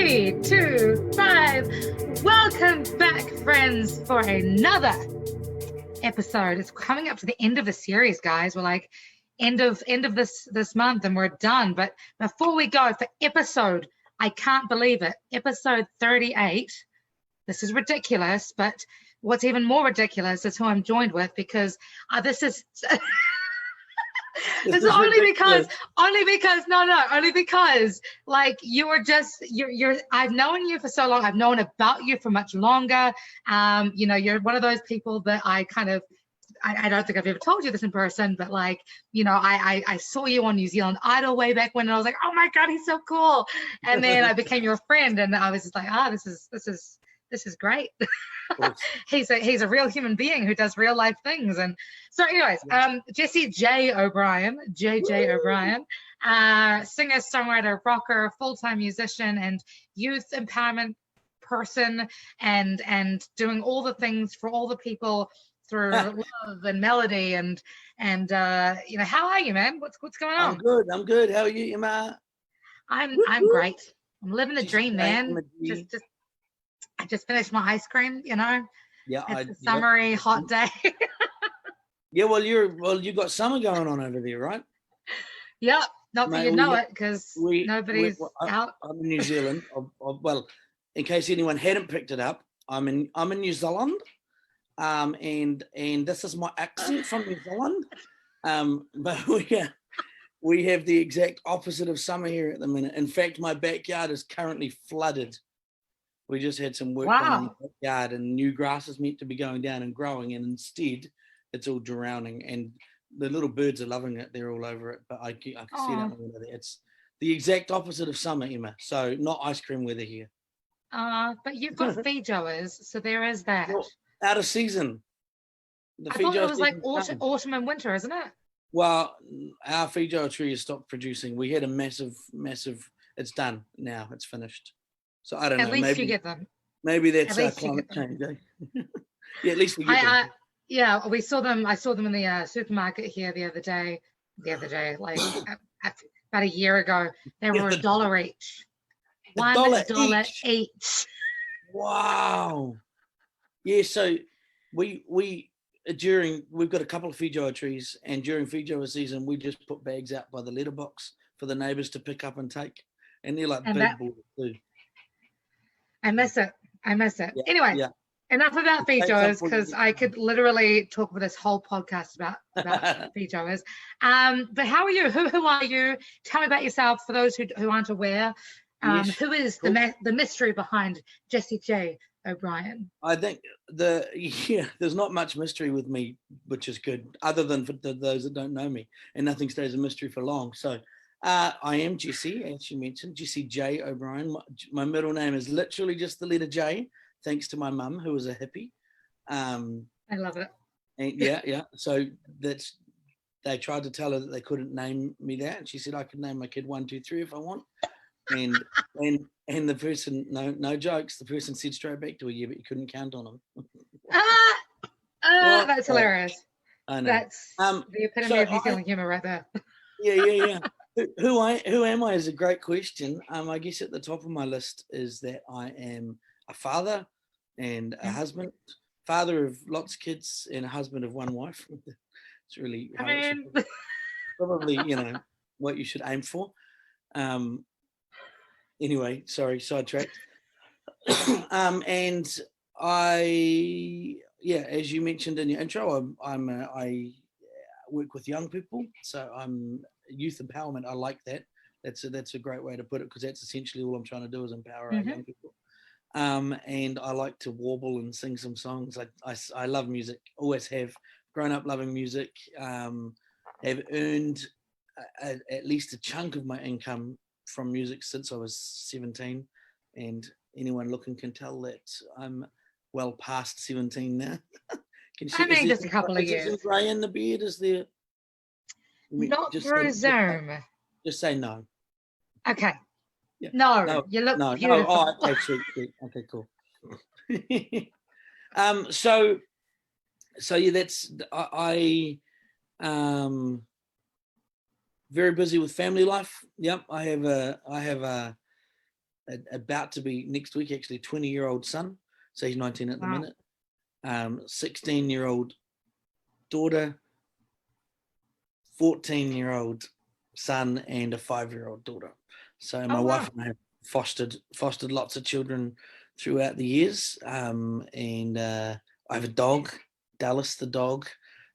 3, 2, 5. Welcome back, friends, for another episode. It's coming up to the end of the series, guys. We're like end of this month, and we're done. But before we go, for episode, I can't believe it, episode 38. This is ridiculous, but what's even more ridiculous is who I'm joined with, because this is. It's only because like you're I've known you for so long. I've known about you for much longer. You're one of those people that I don't think I've ever told you this in person, but like, I saw you on New Zealand Idol way back when, and I was like, oh my God, he's so cool. And then I became your friend, and I was just like, this is great. He's a real human being who does real life things. And so anyways, Jesse J. O'Brien, JJ O'Brien, singer, songwriter, rocker, full-time musician, and youth empowerment person, and doing all the things for all the people through love and melody. And how are you, man? What's going on? I'm good. How are you, Emma? I'm great. I'm living the dream, man. I just finished my ice cream, Yeah, it's a summery hot day. Yeah, well, you got summer going on over there, right? Yep, not that you know it, because nobody's out. I'm in New Zealand. Well, in case anyone hadn't picked it up, I'm in New Zealand, and this is my accent from New Zealand. But we have the exact opposite of summer here at the minute. In fact, my backyard is currently flooded. We just had some work done in the backyard, and new grass is meant to be going down and growing, and instead it's all drowning, and the little birds are loving it. They're all over it, but I can see that window there. It's the exact opposite of summer, Emma. So not ice cream weather here. But you've got feijoas, so there is that. Well, out of season. I thought it was like autumn and winter, isn't it? Well, our feijoa tree has stopped producing. We had a massive, it's done now. It's finished. So I don't know. At least you get them. Maybe that's climate change. Eh? Yeah, at least we get them. Yeah, we saw them. I saw them in the supermarket here the other day, like about a year ago. They were $1 each. $1 each. Wow. Yeah, so we've got a couple of feijoa trees, and during feijoa season, we just put bags out by the letterbox for the neighbours to pick up and take, and they're like big balls too. I miss it. Yeah. Anyway, enough about feijoas, because I could literally talk for this whole podcast about feijoas. But how are you? Who are you? Tell me about yourself for those who aren't aware. Who is the mystery behind Jesse J. O'Brien? I think there's not much mystery with me, which is good, other than for those that don't know me, and nothing stays a mystery for long. So I am Jesse, as you mentioned, Jesse J. O'Brien. My middle name is literally just the letter J, thanks to my mum, who was a hippie. I love it. And yeah. So they tried to tell her that they couldn't name me that, and she said I could name my kid 1, 2, 3 if I want. And the person, no jokes, the person said straight back to her, yeah, but you couldn't count on them. That's hilarious. I know. That's the epitome of New Zealand humor right there. Yeah. Who am I is a great question. I guess at the top of my list is that I am a father and a husband, father of lots of kids and a husband of one wife. It's really probably what you should aim for. Anyway, sorry, sidetracked. And I, as you mentioned in your intro, I work with young people, so I'm youth empowerment. I like that. That's a great way to put it, because that's essentially all I'm trying to do is empower our young people. And I like to warble and sing some songs. I love music, always have. Grown up loving music. Have earned at least a chunk of my income from music since I was 17, and anyone looking can tell that I'm well past 17 now. Can you see, just a couple of years. Is there grey in the beard? Is there? Not through Zoom. Just say no. Okay. Yeah. No, you look beautiful. No. Oh, okay, sweet. Okay, cool. So yeah, that's I very busy with family life. Yep, I have a about to be next week, actually, 20-year-old son. So he's 19 at the minute. 16-year-old daughter, 14-year-old son, and a 5-year-old daughter. So my wife and I have fostered lots of children throughout the years. And I have a dog, Dallas the dog.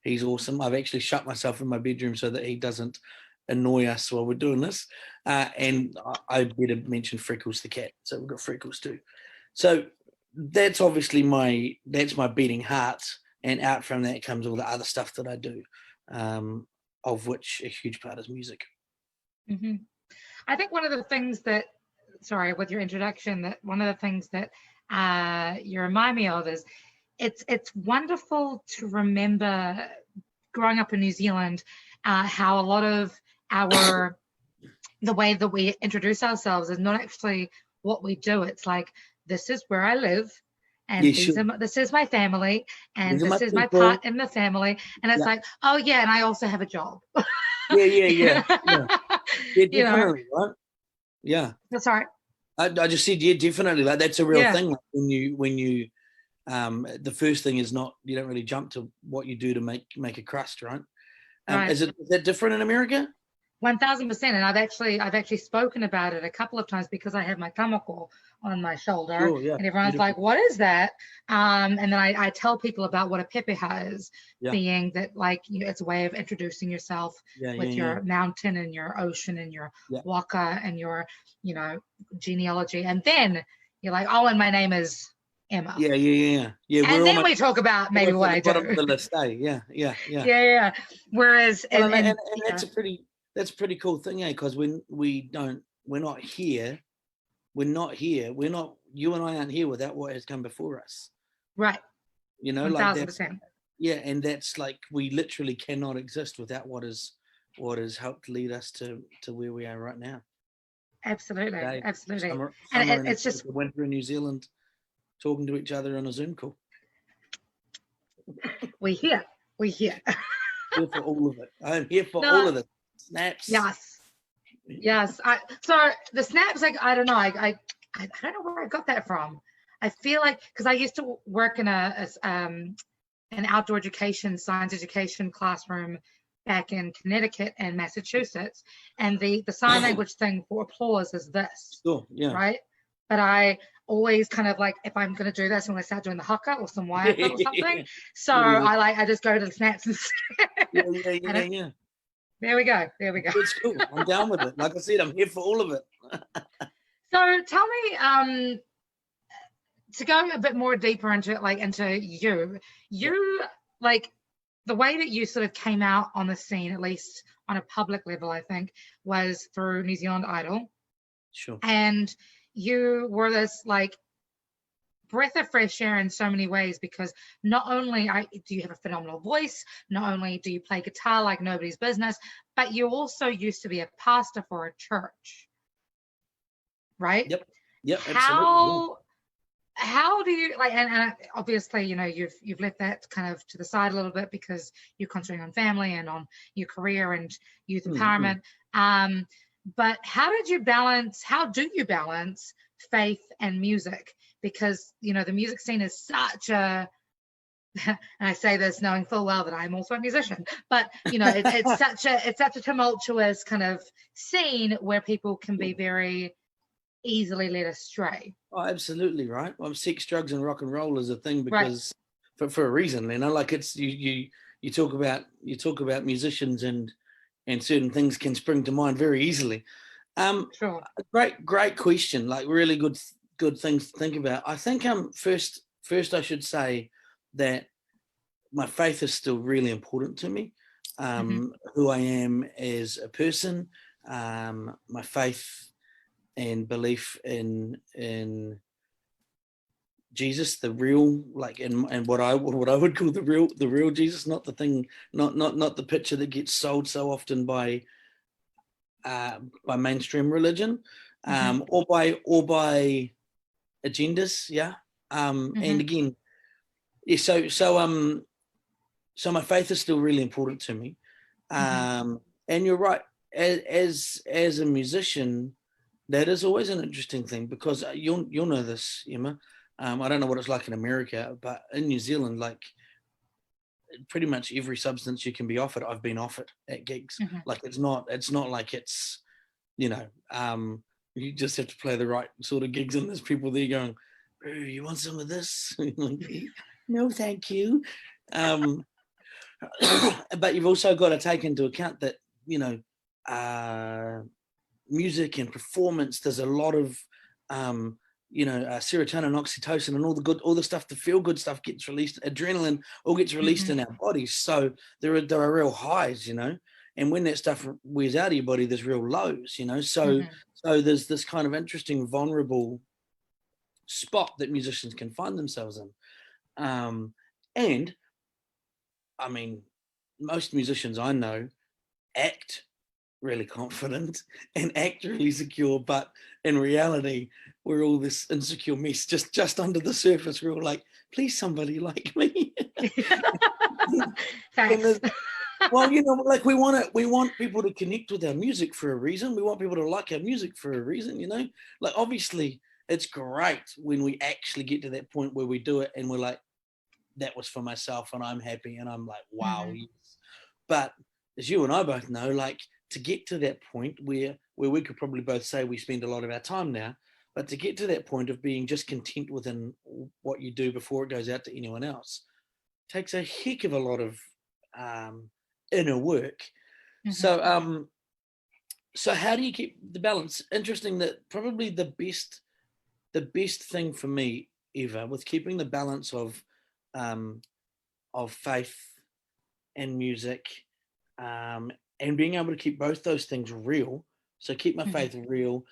He's awesome. I've actually shut myself in my bedroom so that he doesn't annoy us while we're doing this. And I better mention Freckles the cat. So we've got Freckles too. So that's obviously my beating heart. And out from that comes all the other stuff that I do, of which a huge part is music. Mm-hmm. I think one of the things that, sorry, with your introduction, that one of the things that you remind me of is it's wonderful to remember growing up in New Zealand, how a lot of the way that we introduce ourselves is not actually what we do. It's like, this is where I live, and this is my family, and this is my part in the family. And it's like, oh yeah, and I also have a job. Yeah, definitely, right? Yeah. That's all right. I just said, yeah, definitely. Like, that's a real thing. Like, when you the first thing is not, you don't really jump to what you do to make a crust, right? Right. Is that different in America? 1000%. And I've actually spoken about it a couple of times because I have my tamako on my shoulder, and everyone's like, what is that? And then I tell people about what a pepeha is, being that, like, it's a way of introducing yourself with your mountain and your ocean and your waka and your, genealogy. And then you're like, oh, and my name is Emma. Yeah. And then we talk about maybe what I do. Bottom of the list, Yeah. Yeah. Whereas, well, and that's a pretty cool thing, because when we're not here, you and I aren't here without what has come before us. Right. 1000%. Yeah, and that's like, we literally cannot exist without what has helped lead us to where we are right now. Absolutely. Summer and it's just winter in New Zealand, talking to each other on a Zoom call. We're here. Here for all of it. I'm here for all of it. Snaps. Yes. So the snaps, like, I don't know. I don't know where I got that from. I feel like, because I used to work in an outdoor education, science education classroom back in Connecticut and Massachusetts, and the sign language thing for applause is this. Sure, yeah. Right? But I always kind of like, if I'm going to do this, I'm going to start doing the haka or some wire or something. So I just go to the snaps and yeah. There we go. It's cool. I'm down with it. Like I said, I'm here for all of it. So tell me, to go a bit more deeper into you, like, the way that you sort of came out on the scene, at least on a public level, I think, was through New Zealand Idol. Sure. And you were this, like, breath of fresh air in so many ways, because not only do you have a phenomenal voice, not only do you play guitar like nobody's business, but you also used to be a pastor for a church, right? Yep, absolutely. How do you, like, and obviously, you've left that kind of to the side a little bit because you're concentrating on family and on your career and youth empowerment. But how do you balance faith and music? Because, the music scene is such a, and I say this knowing full well that I'm also a musician, but, it's such a tumultuous kind of scene where people can be very easily led astray. Oh, absolutely, right. Well, sex, drugs, and rock and roll is a thing because for a reason, like, it's you talk about musicians and certain things can spring to mind very easily. Sure. Great question. Like, really good things to think about. I think first I should say that my faith is still really important to me. Who I am as a person, my faith and belief in Jesus, the real, like, and what I would call the real Jesus, not the thing, not the picture that gets sold so often by mainstream religion, or by agendas, and again, so my faith is still really important to me, and you're right, as a musician, That is always an interesting thing, because you'll know this, Emma. I don't know what it's like in America, but in New Zealand, like pretty much every substance you can be offered, I've been offered at gigs. Mm-hmm. Like it's not like it's, you know, you just have to play the right sort of gigs, and there's people there going, "Oh, you want some of this?" Like, no, thank you. But you've also got to take into account that, you know, music and performance, there's a lot of serotonin, oxytocin, and all the stuff, the feel good stuff gets released, adrenaline all gets released Mm-hmm. in our bodies. So there are real highs, you know, and when that stuff wears out of your body, there's real lows, you know. So Mm-hmm. so there's this kind of interesting vulnerable spot that musicians can find themselves in. And I mean, most musicians I know act really confident and act really secure, but in reality, we're all this insecure mess just under the surface. We're all like, please, somebody like me. Thanks. Well, you know, like we want people to connect with our music for a reason. We want people to like our music for a reason, you know. Like obviously, it's great when we actually get to that point where we do it and we're like, that was for myself and I'm happy and I'm like, wow, Mm-hmm. yes. But as you and I both know, like to get to that point where we could probably both say we spend a lot of our time now, but to get to that point of being just content within what you do before it goes out to anyone else takes a heck of a lot of inner work. Mm-hmm. So how do you keep the balance? Interesting that probably the best thing for me ever with keeping the balance of faith and music, and being able to keep both those things real. So keep my Mm-hmm. faith real,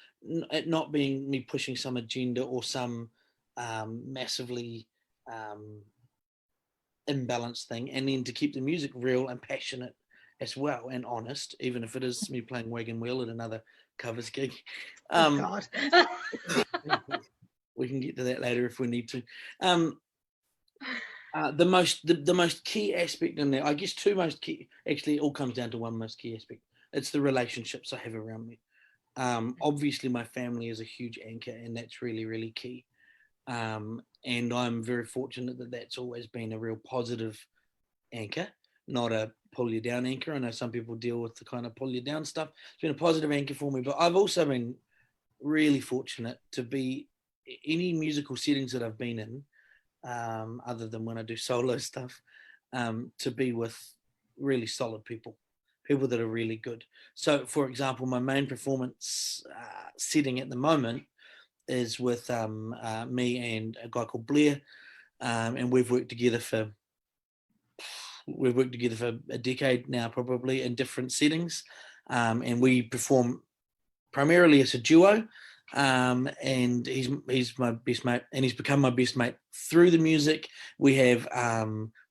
it not being me pushing some agenda or some massively imbalanced thing, and then to keep the music real and passionate as well and honest, even if it is me playing wagon wheel at another covers gig. Oh God. We can get to that later if we need to. The most key aspect in there, I guess two most key, actually it all comes down to one most key aspect. It's the relationships I have around me. Obviously my family is a huge anchor and that's really, really key. And I'm very fortunate that that's always been a real positive anchor, not a pull you down anchor. I know some people deal with the kind of pull you down stuff. It's been a positive anchor for me, but I've also been really fortunate to be any musical settings that I've been in, other than when I do solo stuff, to be with really solid people that are really good. So, for example, my main performance setting at the moment is with me and a guy called Blair, and we've worked together for a decade now, probably in different settings, and we perform primarily as a duo. And he's my best mate, and he's become my best mate through the music. We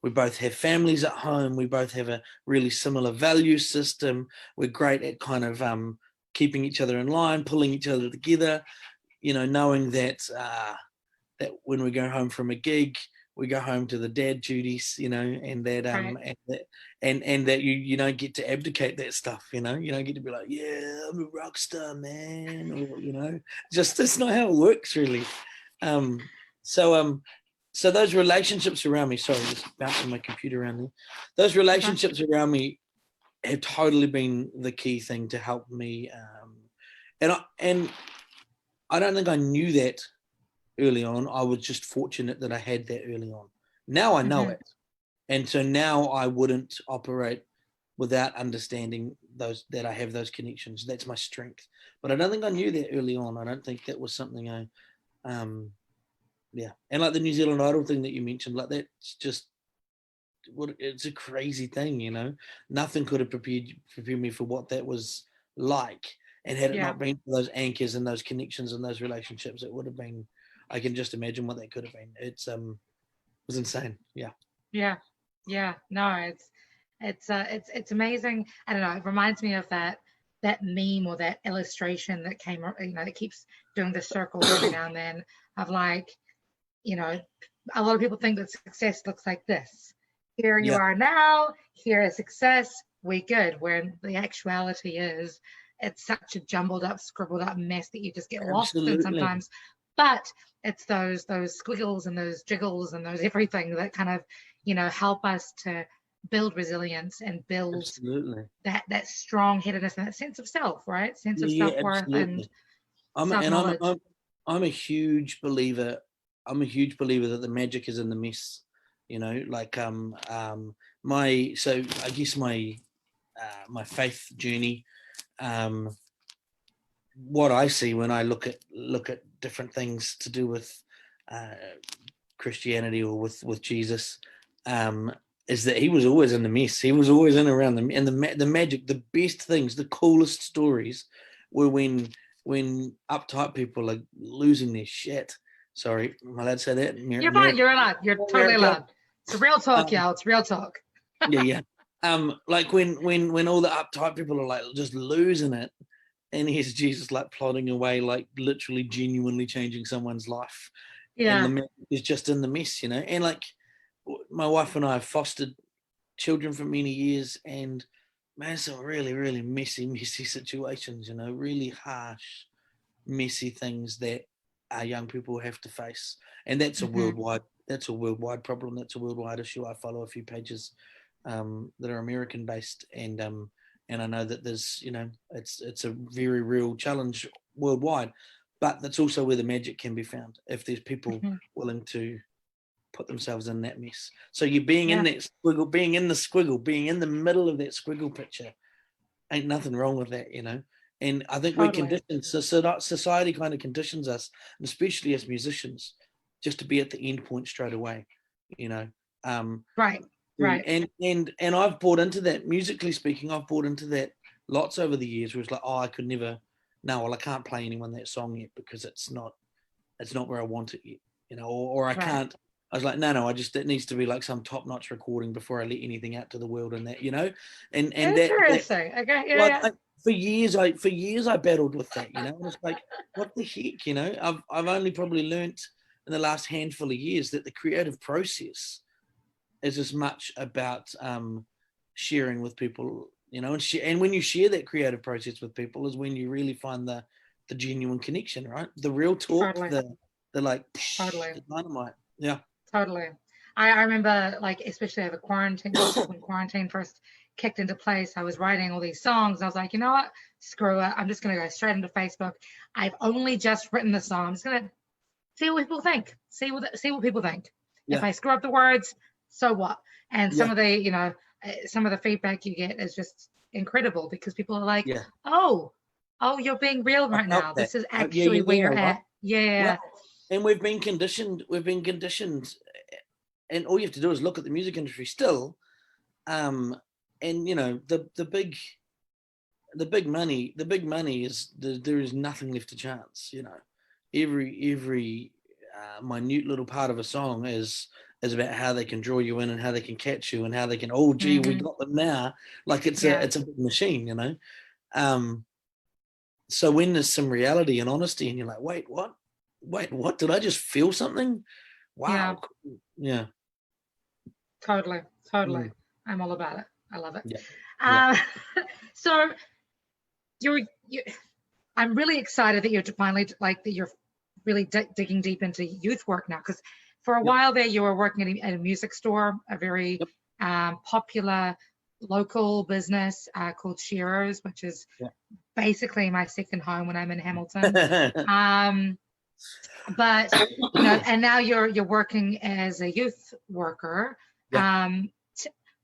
both have families at home. We both have a really similar value system. We're great at kind of keeping each other in line, pulling each other together. You know, knowing that that when we go home from a gig, we go home to the dad duties, you know, and that Right. and that you don't get to abdicate that stuff, you know. You don't get to be like, yeah, I'm a rock star, man, or you know, just that's not how it works really. Um, so so those relationships around me, sorry, just bouncing my computer around there. Those relationships around me have totally been the key thing to help me. And I don't think I knew that early on. I was just fortunate that I had that early on. Now I know Mm-hmm. it. And so now I wouldn't operate without understanding that I have those connections. That's my strength. But I don't think I knew that early on. I don't think that was something yeah. And like the New Zealand Idol thing that you mentioned, like that's just it's a crazy thing, you know. Nothing could have prepared me for what that was like. And had it Yeah. not been for those anchors and those connections and those relationships, it would have been. I can just imagine what that could have been. It was insane. Yeah. Yeah. Yeah. No, it's amazing. I don't know. It reminds me of that meme or that illustration that came, you know, that keeps doing the circles every now and then of like, you know, a lot of people think that success looks like this. Here you Yeah. are now, here is success, we good. Where the actuality is, it's such a jumbled up, scribbled up mess that you just get lost in Absolutely. sometimes. But it's those squiggles and those jiggles and those everything that kind of, help us to build resilience and build Absolutely. that strong-headedness and that sense of self, right? Sense of Yeah, self-worth and absolutely. self-knowledge. I'm a huge believer. I'm a huge believer that the magic is in the mess. Like I guess my faith journey. What I see when I look at different things to do with Christianity or with Jesus, is that he was always in the mess. He was always in around them, and the magic, the best things, the coolest stories were when uptight people are losing their shit. Sorry, am I allowed to say that? You're fine. You're allowed. You're totally allowed. It's a real talk, y'all. It's real talk. Yeah. Like when all the uptight people are like just losing it, and here's Jesus like plodding away, like literally genuinely changing someone's life. Yeah. And the mess is just in the mess, And like my wife and I have fostered children for many years, and man, some really, really messy situations, really harsh, messy things that our young people have to face. And that's a worldwide problem. That's a worldwide issue. I follow a few pages that are American based, and I know that there's, it's a very real challenge worldwide, but that's also where the magic can be found if there's people willing to put themselves in that mess. So you're being in that squiggle, being in the squiggle, being in the middle of that squiggle picture, ain't nothing wrong with that, And I think we're conditioned, so society kind of conditions us, and especially as musicians, just to be at the end point straight away, Right. And I've bought into that. Musically speaking, I've bought into that lots over the years, where it's like, oh, I could never, no, well, I can't play anyone that song yet because it's not where I want it yet, or I can't. I was like, no, it needs to be like some top-notch recording before I let anything out to the world, and that, and interesting. Okay, yeah. For years I battled with that, and it's like, what the heck, I've only probably learnt in the last handful of years that the creative process is as much about sharing with people, and when you share that creative process with people is when you really find the genuine connection, right? The real talk, the like the dynamite. Yeah. Totally. I remember, like, especially over quarantine, when quarantine first kicked into place, I was writing all these songs. I was like, you know what? Screw it. I'm just going to go straight into Facebook. I've only just written the song. I'm just going to see what people think. See what people think. Yeah. If I screw up the words, so what? And some of the, some of the feedback you get is just incredible, because people are like, oh, you're being real right now. This is actually where you're at. Yeah. Well, and we've been conditioned, and all you have to do is look at the music industry still, and the big money is there is nothing left to chance. Every minute little part of a song is about how they can draw you in and how they can catch you and how they can, oh gee, we got them now. Like it's a big machine, So when there's some reality and honesty, and you're like, wait, what? Did I just feel something? Wow. Yeah. Totally. I'm all about it. I love it. So I'm really excited that you're finally, like, that you're really digging deep into youth work now, because for a while there you were working at a music store, a very popular local business called Shearer's, which is basically my second home when I'm in Hamilton. But and now you're working as a youth worker,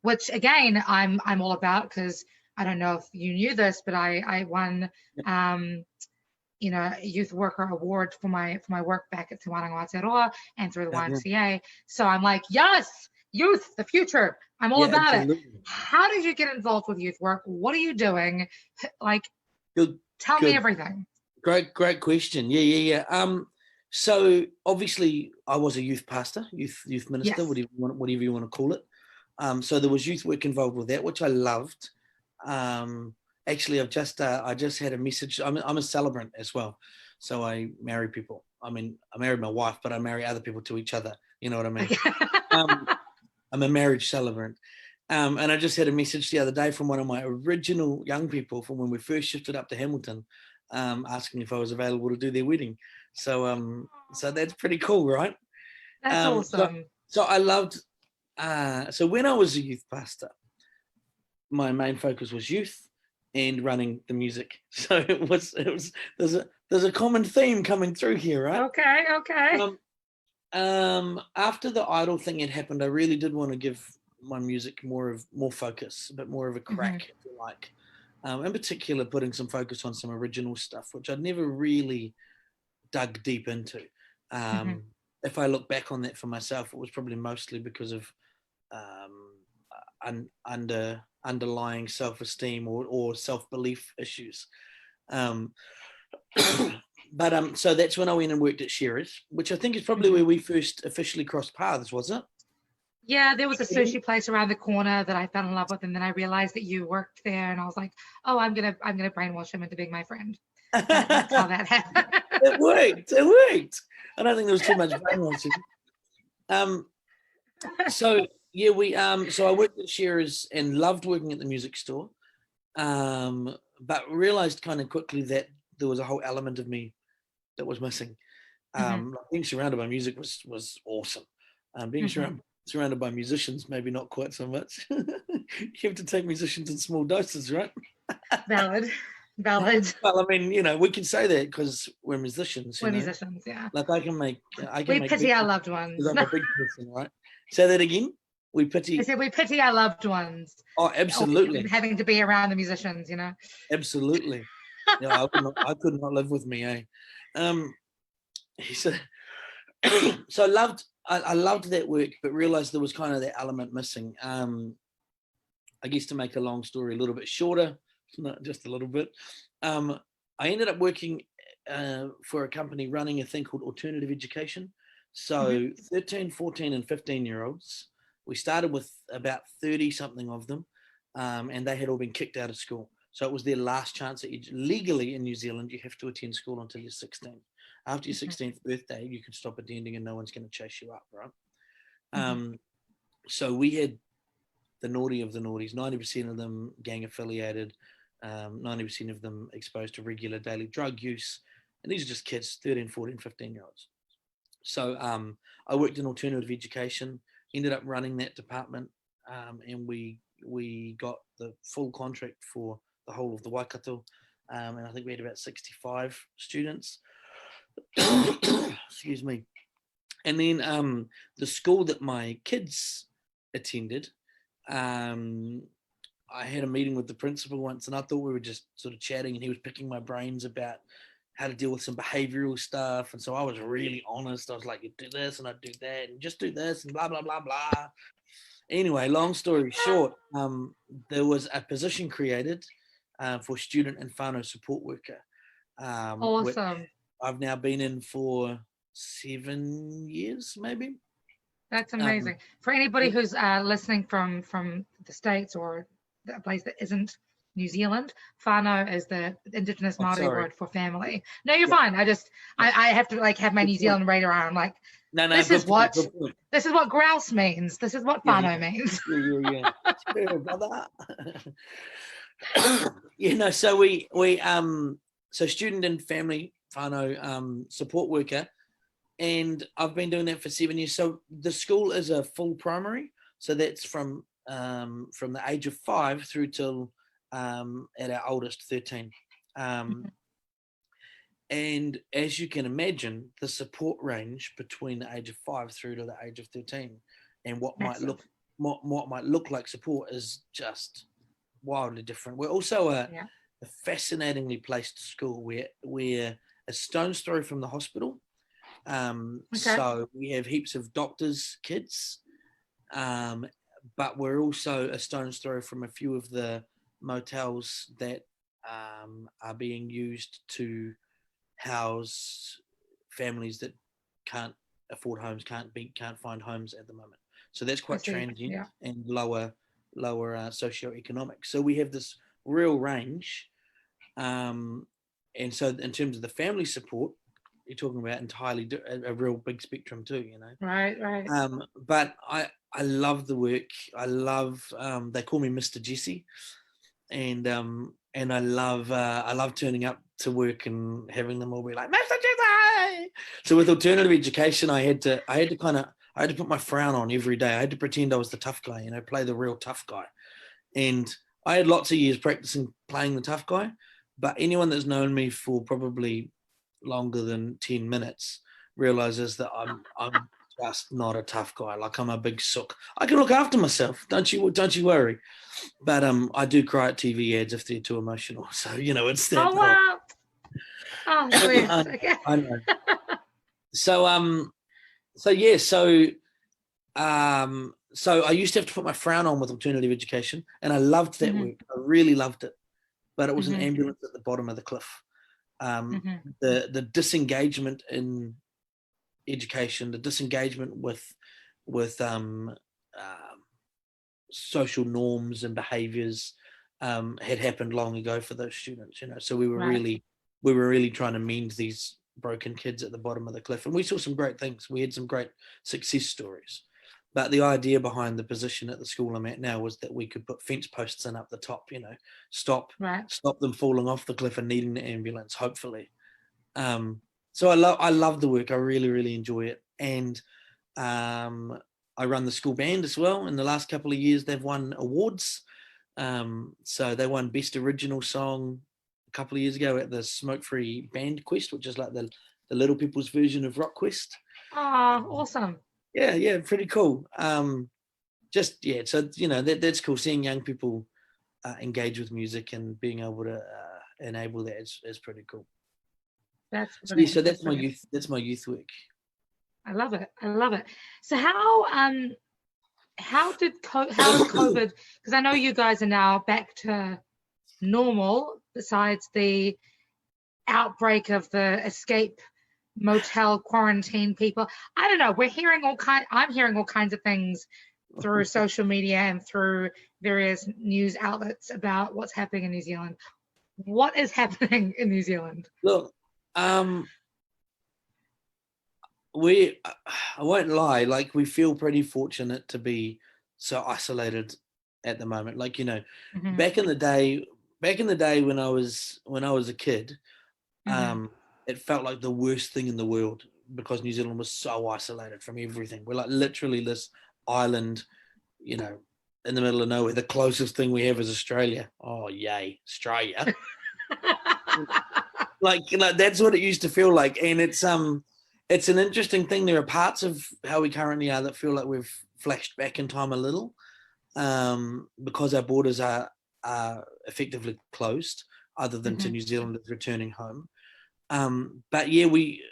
which again I'm all about, because I don't know if you knew this, but I won a youth worker award for my work back at Te Wānanga Aotearoa and through the YMCA. So I'm like, yes, youth, the future. I'm all about it. How did you get involved with youth work? What are you doing? Like, tell me everything. Great question. Yeah. So obviously I was a youth pastor, youth minister, whatever you want to call it. So there was youth work involved with that, which I loved. Actually, I just had a message. I'm a celebrant as well, so I marry people. I mean, I married my wife, but I marry other people to each other. You know what I mean? I'm a marriage celebrant. And I just had a message the other day from one of my original young people from when we first shifted up to Hamilton, asking if I was available to do their wedding. So so that's pretty cool, right? That's awesome. So I loved. So when I was a youth pastor, my main focus was youth and running the music. So it was there's a common theme coming through here, right? Okay. After the Idol thing had happened, I really did want to give my music more focus, a bit more of a crack, if you like. In particular, putting some focus on some original stuff, which I'd never really dug deep into. If I look back on that for myself, it was probably mostly because of underlying self-esteem or self-belief issues. But so that's when I went and worked at Shearer's, which I think is probably where we first officially crossed paths, was it? Yeah, there was a sushi place around the corner that I fell in love with, and then I realized that you worked there, and I was like, oh, I'm gonna brainwash him into being my friend. That's how that happened. It worked. I don't think there was too much brainwashing. So yeah, so I worked at Shearer's and loved working at the music store, but realized kind of quickly that there was a whole element of me that was missing. Being surrounded by music was awesome. Being surrounded by musicians, maybe not quite so much. You have to take musicians in small doses, right? Valid. Well, I mean, we can say that because we're musicians. We're musicians, yeah. Like I can make. We pity our loved ones. I'm a big person, right? Say that again. We pity. I said we pity our loved ones. Oh, absolutely. Having to be around the musicians, Absolutely. Yeah, I could not live with me, eh? He said. So I loved that work, but realized there was kind of that element missing. I guess to make a long story a little bit shorter, not just a little bit, I ended up working for a company running a thing called alternative education. So 13, 14 and 15-year-olds, we started with about 30 something of them, and they had all been kicked out of school. So it was their last chance. Legally in New Zealand, you have to attend school until you're 16. After your 16th birthday, you can stop attending and no one's going to chase you up, right? So we had the naughty of the naughties, 90% of them gang affiliated, 90% of them exposed to regular daily drug use. And these are just kids, 13, 14, 15-year-olds. So I worked in alternative education, ended up running that department, and we got the full contract for the whole of the Waikato. And I think we had about 65 students. Excuse me. And then the school that my kids attended, I had a meeting with the principal once, and I thought we were just sort of chatting, and he was picking my brains about how to deal with some behavioral stuff. And so I was really honest. I was like, you do this and I do that and just do this and blah, blah, blah, blah. Anyway, long story short, there was a position created for student and whānau support worker. Awesome. I've now been in for 7 years, maybe. That's amazing. For anybody who's listening from the States or a place that isn't New Zealand, whānau is the Indigenous Māori word for family. No, you're fine. I have to have my New Zealand radar on. I'm like, no, this is what grouse means. This is what whānau means. Yeah. Brother. So student and family whānau support worker, and I've been doing that for 7 years. So the school is a full primary, so that's from the age of 5 through till at our oldest 13. And as you can imagine, the support range between the age of 5 through to the age of 13 and what might look like support is just wildly different. We're also a fascinatingly placed school. We're a stone's throw from the hospital. So we have heaps of doctors' kids, but we're also a stone's throw from a few of the motels that are being used to house families that can't afford homes, can't find homes at the moment. So that's quite transient and lower socioeconomic. So we have this real range, and so in terms of the family support, you're talking about entirely a real big spectrum too, Right. But I love the work. I love, they call me Mr. Jesse, and I love turning up to work and having them all be like, Mr. Jesse. So with alternative education, I had to put my frown on every day. I had to pretend I was the tough guy, play the real tough guy. And I had lots of years practicing playing the tough guy, but anyone that's known me for probably longer than 10 minutes realizes that I'm just not a tough guy. Like, I'm a big sook. I can look after myself. Don't you worry. But I do cry at TV ads if they're too emotional. So, it's that. Oh, wow. Oh, yes. Okay. I know. So I used to have to put my frown on with alternative education, and I loved that work. I really loved it, but it was an ambulance at the bottom of the cliff. The disengagement in education, the disengagement with social norms and behaviors had happened long ago for those students. So we were really trying to mend these broken kids at the bottom of the cliff, and we saw some great things. We had some great success stories, but the idea behind the position at the school I'm at now was that we could put fence posts in up the top, stop them falling off the cliff and needing the ambulance, hopefully. So I love the work. I really, really enjoy it. And I run the school band as well. In the last couple of years, they've won awards. So they won Best Original Song a couple of years ago at the Smoke Free Band Quest, which is like the little people's version of Rock Quest. Oh, awesome. Yeah, pretty cool. So that's cool. Seeing young people engage with music and being able to enable that is pretty cool. That's so that's my youth. That's my youth work. I love it. So how is COVID? Because I know you guys are now back to normal. Besides the outbreak of the escape motel quarantine people, I don't know. I'm hearing all kinds of things through social media and through various news outlets about what's happening in New Zealand. What is happening in New Zealand? Look, I won't lie, like, we feel pretty fortunate to be so isolated at the moment. Like, back in the day when I was a kid, it felt like the worst thing in the world because New Zealand was so isolated from everything. We're like literally this island, in the middle of nowhere. The closest thing we have is Australia. Oh, yay, Australia. like that's what it used to feel like. And it's an interesting thing. There are parts of how we currently are that feel like we've flashed back in time a little, because our borders are effectively closed, other than to New Zealanders returning home. But yeah, we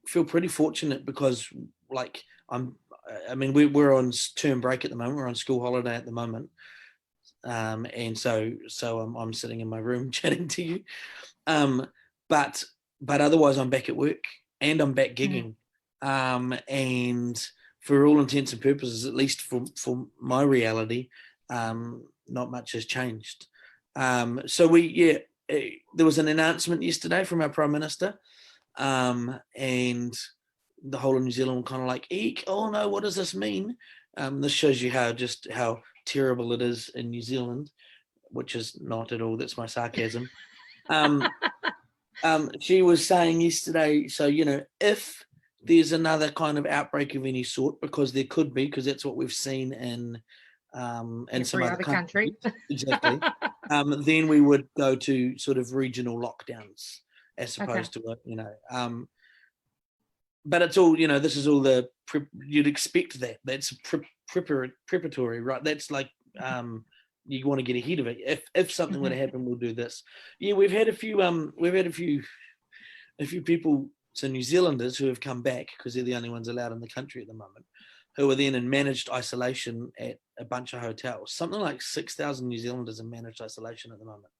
feel pretty fortunate because, like, we're on term break at the moment. We're on school holiday at the moment. And so I'm sitting in my room chatting to you. But otherwise I'm back at work and I'm back gigging. And for all intents and purposes, at least for my reality, not much has changed. So there was an announcement yesterday from our Prime Minister, and the whole of New Zealand were kind of like, eek, oh no, what does this mean? This shows you how terrible it is in New Zealand, which is not at all. That's my sarcasm. She was saying yesterday, so, if there's another kind of outbreak of any sort, because there could be, because that's what we've seen in some other countries. Exactly. Then we would go to sort of regional lockdowns as opposed to, but it's all, this is all you'd expect that. That's preparatory, right? That's like, you want to get ahead of it. If something were to happen, we'll do this. Yeah, we've had a few people, so New Zealanders who have come back because they're the only ones allowed in the country at the moment, who are then in managed isolation at a bunch of hotels. Something like 6,000 New Zealanders in managed isolation at the moment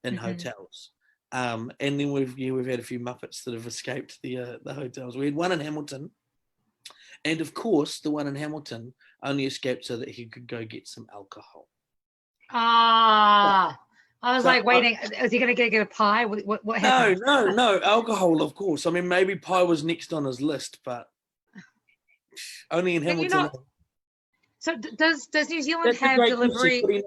in hotels. And then we've had a few Muppets that have escaped the hotels. We had one in Hamilton, and of course the one in Hamilton only escaped so that he could go get some alcohol. I was like waiting. Is he going to get a pie? What happened? No, alcohol, of course. Maybe pie was next on his list, but Only in Can you Hamilton. not? So does New Zealand That's a have great delivery? question.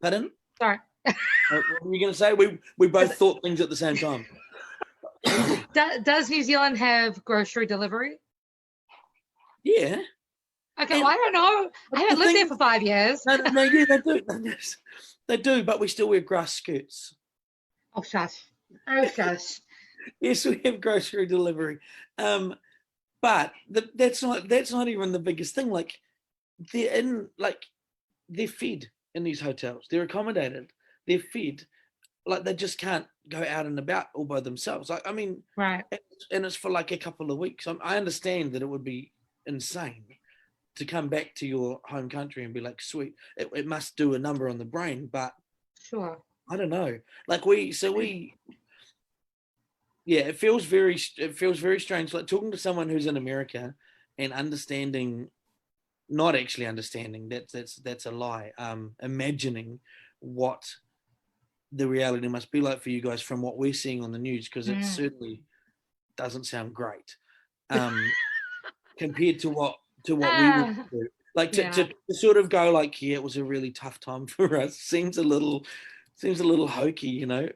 Pardon? Sorry. What were you going to say? We both thought things at the same time. Does New Zealand have grocery delivery? Yeah. Okay, And well, I don't know. I haven't lived there for 5 years. No, yeah, they do. They do, but we still wear grass skirts. Oh, shush. Oh, shush. Yes, we have grocery delivery. But that's not even the biggest thing. Like they're fed in these hotels. They're accommodated. They're fed. Like they just can't go out and about all by themselves. Like I mean, Right. and it's for like a couple of weeks. I understand that it would be insane to come back to your home country and be like, sweet, it must do a number on the brain, but Sure. I don't know. Like yeah, it feels very strange. Like talking to someone who's in America and understanding, not actually understanding. That's a lie. Imagining what the reality must be like for you guys from what we're seeing on the news, because it certainly doesn't sound great. Compared to what we would do. Like to sort of go like, yeah, it was a really tough time for us. Seems a little hokey, you know.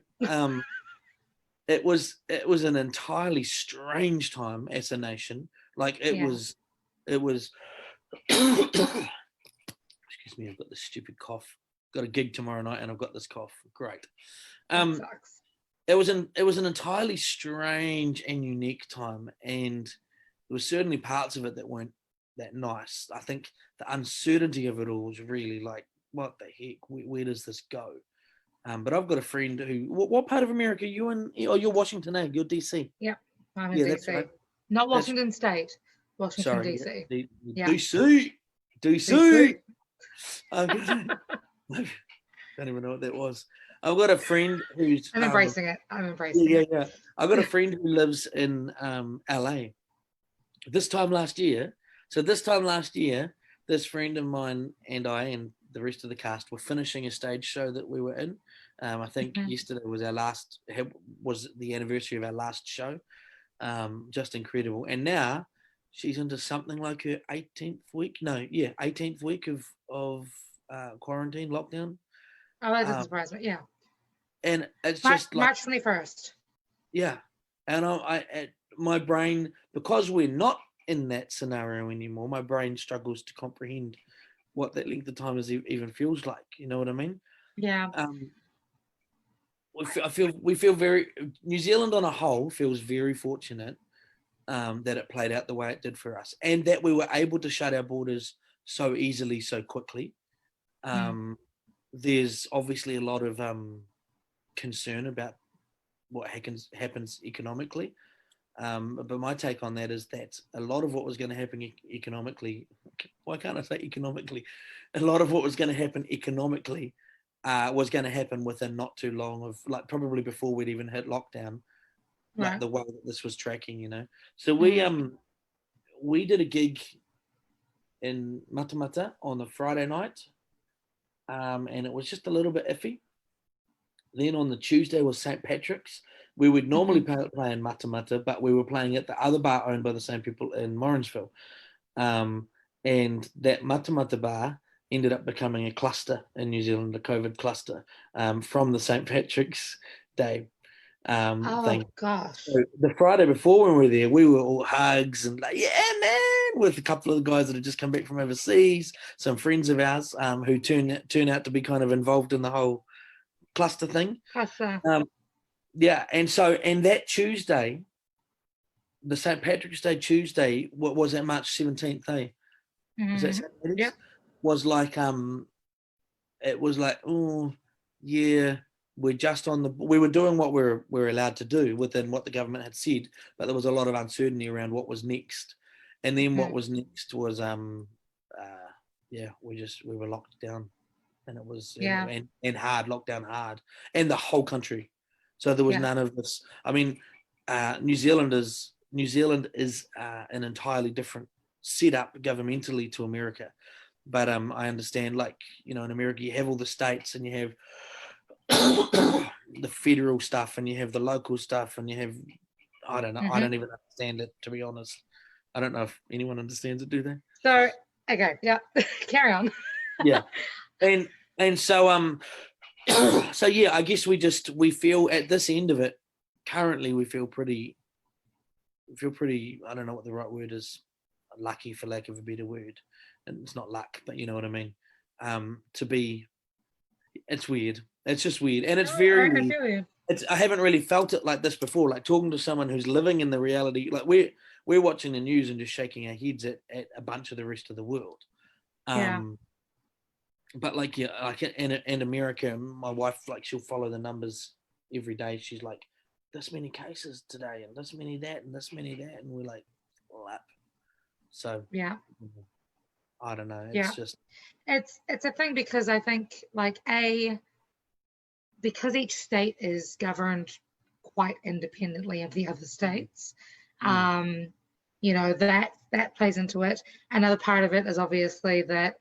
It was an entirely strange time as a nation. Like it was excuse me, I've got this stupid cough. Got a gig tomorrow night and I've got this cough. Great. That sucks. It was an entirely strange and unique time, and there were certainly parts of it that weren't that nice. I think the uncertainty of it all was really like, what the heck? Where does this go? But I've got a friend who. What part of America are you in? Oh, you're Washington, eh? You're DC. Yep, I'm in Yeah, DC. that's right. Not Washington State. Washington, Sorry, DC. Yeah. DC. I don't even know what that was. I've got a friend who's. I'm embracing it. I'm embracing it. Yeah. I've got a friend who lives in LA. This time last year, this friend of mine and I and the rest of the cast were finishing a stage show that we were in. I think yesterday was was the anniversary of our last show. Just incredible. And now she's into something like her 18th week. No, yeah, 18th week of quarantine lockdown. Oh, that doesn't surprise me. Yeah. And it's just like March 21st. Yeah, and my brain, because we're not in that scenario anymore, my brain struggles to comprehend what that length of time even feels like. You know what I mean? Yeah. We feel very. New Zealand on a whole feels very fortunate that it played out the way it did for us, and that we were able to shut our borders so easily, so quickly. There's obviously a lot of concern about what happens economically. But my take on that is that a lot of what was going to happen economically, why can't I say economically? A lot of what was going to happen economically was going to happen within not too long of, like, probably before we'd even hit lockdown, like the way that this was tracking, you know. So we did a gig in Matamata on a Friday night, and it was just a little bit iffy. Then on the Tuesday was St. Patrick's. We would normally play in Matamata, but we were playing at the other bar owned by the same people in Morrinsville. And that Matamata bar ended up becoming a cluster in New Zealand, a COVID cluster, from the St. Patrick's Day thing. Gosh. So the Friday before when we were there, we were all hugs and like, yeah, man, with a couple of the guys that had just come back from overseas, some friends of ours who turn out to be kind of involved in the whole cluster thing. Yeah, and that Tuesday, the St. Patrick's Day Tuesday, what was that, March 17th, eh? Was that St. Patrick's? Yep. Was like it was like, oh yeah, we were doing what we're allowed to do within what the government had said, but there was a lot of uncertainty around what was next. And then what was next was we were locked down. And it was and hard, lockdown hard, and the whole country. So there was none of this. I mean, New Zealand is an entirely different setup governmentally to America. But I understand, like, you know, in America you have all the states and you have the federal stuff and you have the local stuff and you have, I don't know, I don't even understand it, to be honest. I don't know if anyone understands it, do they? So, okay, yeah, carry on. Yeah. And so so yeah, I guess we feel at this end of it currently we feel pretty, I don't know what the right word is, lucky for lack of a better word, and it's not luck, but you know what I mean. To be, it's weird, it's just weird, and it's very I weird. feel you. I haven't really felt it like this before, like talking to someone who's living in the reality, like we're watching the news and just shaking our heads at a bunch of the rest of the world. Yeah. But like, yeah, like in America, my wife, like, she'll follow the numbers every day. She's like, this many cases today, and this many that, and this many that, and we're like, lap. So Yeah. I don't know. It's Yeah. just it's a thing, because I think like because each state is governed quite independently of the other states, you know, that plays into it. Another part of it is obviously that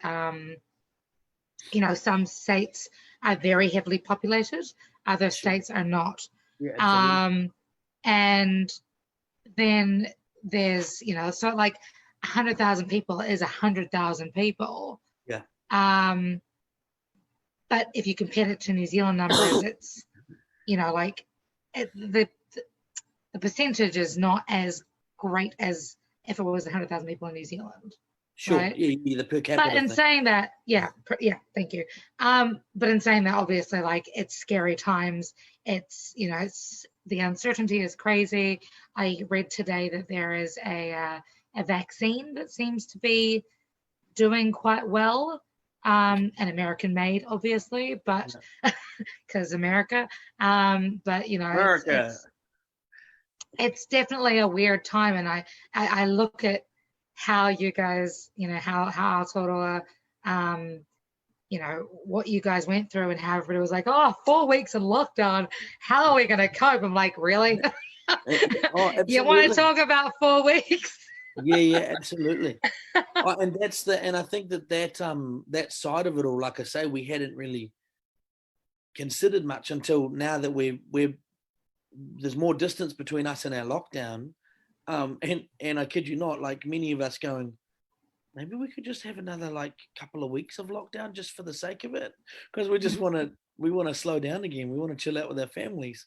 you know, some states are very heavily populated, other states are not. Yeah, absolutely. And then there's, you know, so like 100,000 people is 100,000 people. Yeah. But if you compare it to New Zealand numbers, it's, you know, like the percentage is not as great as if it was 100,000 people in New Zealand. Sure. Right? Yeah, the per capita. But in saying that, yeah, thank you. But in saying that, obviously, like, it's scary times. It's, you know, it's, the uncertainty is crazy. I read today that there is a vaccine that seems to be doing quite well. An American made, obviously, but because America. But you know, America. it's definitely a weird time, and I look at how you guys, you know, how total, you know, what you guys went through, and how everybody was like, oh, 4 weeks in lockdown, how are we going to cope? I'm like, really? You want to talk about 4 weeks? Yeah, absolutely. And I think that side of it all, like I say, we hadn't really considered much until now that there's more distance between us and our lockdown. And I kid you not, like, many of us going, maybe we could just have another like couple of weeks of lockdown just for the sake of it, because we just want to slow down again. We want to chill out with our families.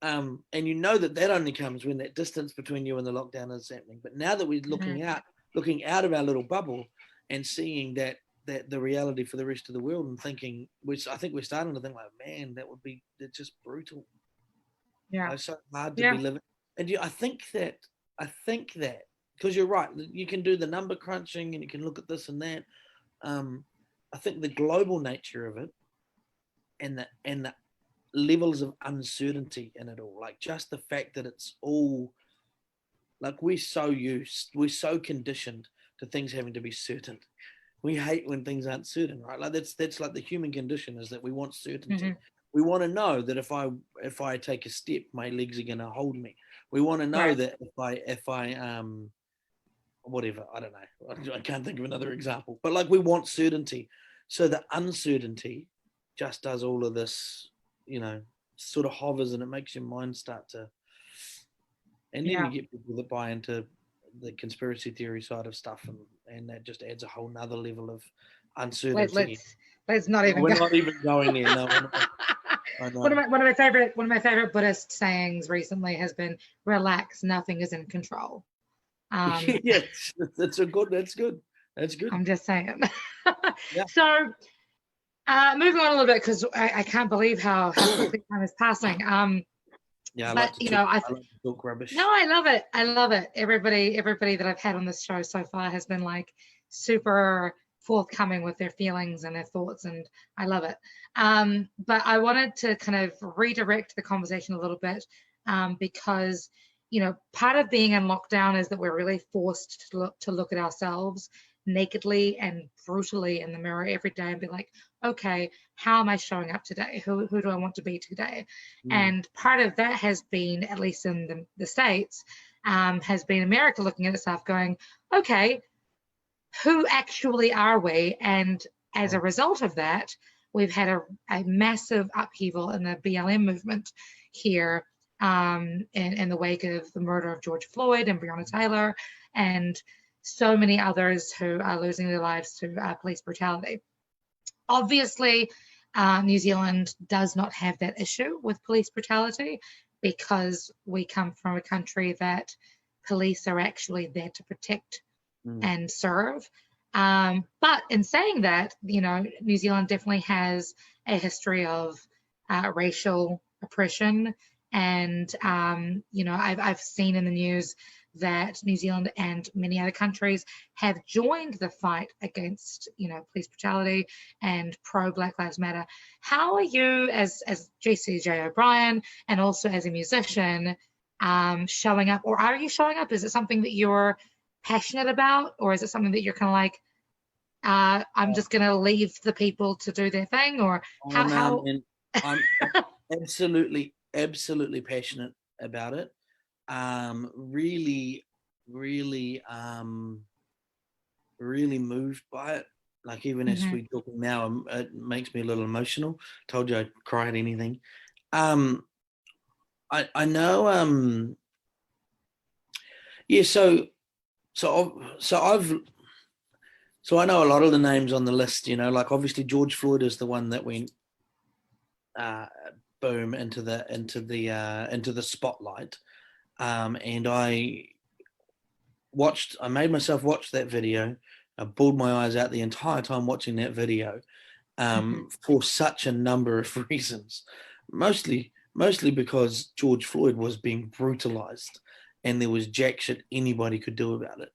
And you know that only comes when that distance between you and the lockdown is happening. But now that we're looking out of our little bubble and seeing that the reality for the rest of the world, and thinking, which I think we're starting to think like, man, that's just brutal. Yeah, it's so hard to be living. And I think that because you're right, you can do the number crunching and you can look at this and that. I think the global nature of it and the levels of uncertainty in it all, like just the fact that it's all like, we're so conditioned to things having to be certain. We hate when things aren't certain, right? Like that's like the human condition, is that we want certainty. We want to know that if I take a step, my legs are going to hold me. We want to know that if I whatever, I don't know, I can't think of another example, but like, we want certainty. So the uncertainty just does all of this, you know, sort of hovers, and it makes your mind start to, and then you get people that buy into the conspiracy theory side of stuff, and that just adds a whole nother level of uncertainty. Let's not even. We're not even going there. No. One of my favorite Buddhist sayings recently has been, "Relax, nothing is in control." Yes, that's good. I'm just saying. So, moving on a little bit, because I can't believe how quickly time is passing. Yeah, but I like to talk rubbish. No, I love it. Everybody that I've had on this show so far has been like super forthcoming with their feelings and their thoughts, and I love it. But I wanted to kind of redirect the conversation a little bit, because, you know, part of being in lockdown is that we're really forced to look at ourselves nakedly and brutally in the mirror every day and be like, okay, how am I showing up today? Who do I want to be today? And part of that has been, at least in the States, has been America looking at itself going, okay, who actually are we? And as a result of that, we've had a massive upheaval in the BLM movement here, in the wake of the murder of George Floyd and Breonna Taylor, and so many others who are losing their lives to police brutality. Obviously, New Zealand does not have that issue with police brutality because we come from a country that police are actually there to protect and serve. But in saying that, New Zealand definitely has a history of racial oppression. And, I've seen in the news that New Zealand and many other countries have joined the fight against, police brutality and pro Black Lives Matter. How are you as GCJ O'Brien and also as a musician showing up, or are you showing up? Is it something that you're passionate about, or is it something that you're kind of like, I'm just going to leave the people to do their thing, or how? Man, I'm absolutely passionate about it. Really moved by it. Like, even as we're talking now, it makes me a little emotional. Told you I'd cry at anything. I know. Yeah. So I know a lot of the names on the list. Like, obviously George Floyd is the one that went boom into the spotlight. And I made myself watch that video. I bawled my eyes out the entire time watching that video, for such a number of reasons. Mostly because George Floyd was being brutalized, and there was jack shit anybody could do about it.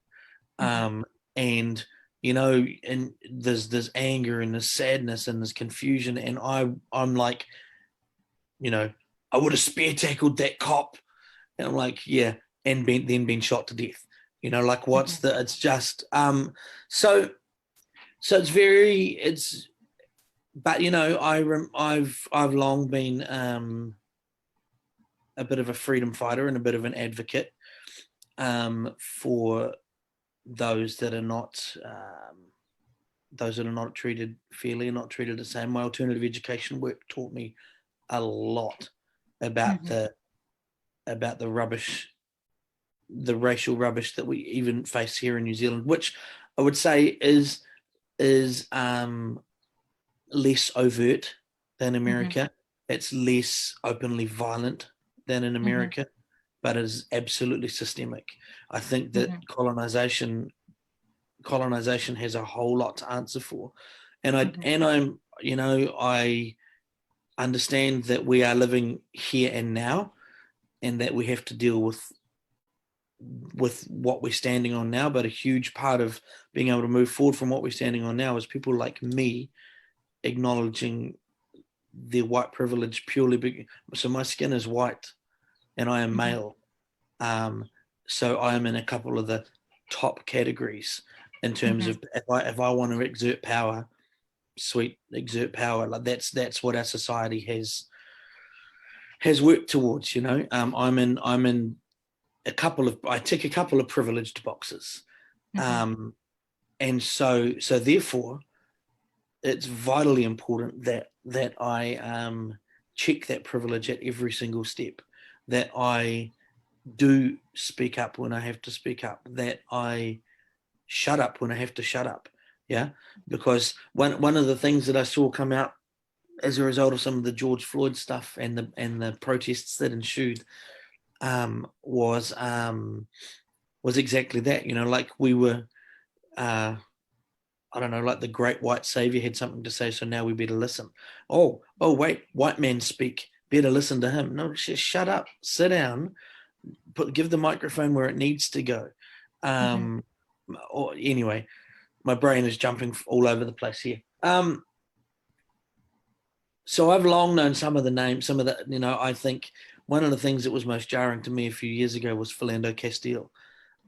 And and there's anger and there's sadness and there's confusion, and I'm like, I would have spear tackled that cop. And I'm like, yeah, and then been shot to death. Like, it's just, so but I've long been a bit of a freedom fighter and a bit of an advocate for those that are not treated fairly and not treated the same. My alternative education work taught me a lot about the rubbish, the racial rubbish that we even face here in New Zealand, which I would say is less overt than America. It's less openly violent than in America, but is absolutely systemic. I think that colonization has a whole lot to answer for, and I understand that we are living here and now, and that we have to deal with what we're standing on now. But a huge part of being able to move forward from what we're standing on now is people like me acknowledging their white privilege purely. So my skin is white and I am male. So I am in a couple of the top categories in terms of if I want to exert power, exert power. Like, that's what our society has worked towards. I'm in I tick a couple of privileged boxes. And so therefore it's vitally important that I check that privilege at every single step, that I do speak up when I have to speak up, that I shut up when I have to shut up. Yeah. Because one of the things that I saw come out as a result of some of the George Floyd stuff and the protests that ensued was exactly that. Like, we were I don't know, like the great white savior had something to say, so now we better listen. Oh wait, white man speak, better listen to him. No, just shut up, sit down, give the microphone where it needs to go. Or anyway, my brain is jumping all over the place here. So I've long known some of the names, I think one of the things that was most jarring to me a few years ago was Philando Castile.